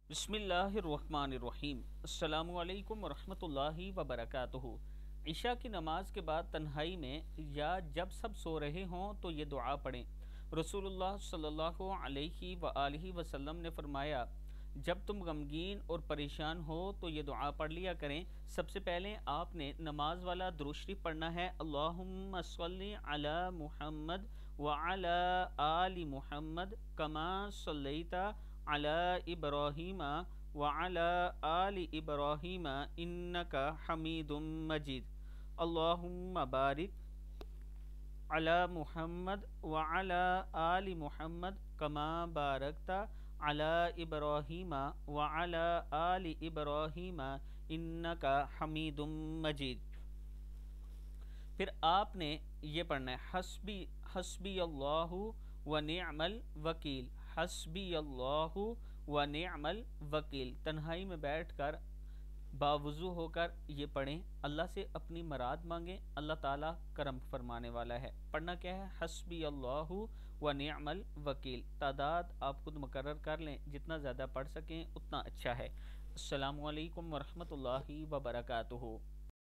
बिस्मिल्लाहिर्रहमानिर्रहीम। अस्सलामु अलैकुम वरहमतुल्लाहि वबरकातुहू। इशा की नमाज के बाद तन्हाई में या जब सब सो रहे हों तो ये दुआ पढ़ें। रसूलुल्लाह सल्लल्लाहु अलैहि वआलिहि वसल्लम ने फरमाया, जब तुम गमगीन और परेशान हो तो ये दुआ पढ़ लिया करें। सबसे पहले आपने नमाज वाला दुरूद शरीफ पढ़ना है, अल्लाहुम्मा सल्ली अला मुहम्मद व अला आलि मुहम्मद कमा सल्लैता अला इब्राहीम व अला आलि इब्राहीम इन्नका हमीदुम मजीद। अल्लाहुम्मा बारिक अला मुहम्मद व अला आलि मुहम्मद कमा बारकता अला इब्राहीम व अला आलि इब्राहीम इन्नका हमीदुम मजीद। फिर आपने ये पढ़ना है, हस्बी हस्बी अल्लाहु व निअमल वकील, हस्बी अल्लाहु व निअमल वकील। तन्हाई में बैठकर बावुज़ू होकर ये पढ़ें, अल्लाह से अपनी मराद मांगें, अल्लाह ताला करम फरमाने वाला है। पढ़ना क्या है, हस्बी अल्लाहु व निअमल वकील। तादाद आप खुद मुकर्रर कर लें, जितना ज़्यादा पढ़ सकें उतना अच्छा है। अस्सलामु अलैकुम वरहमतुल्लाहि वबरकातुहू।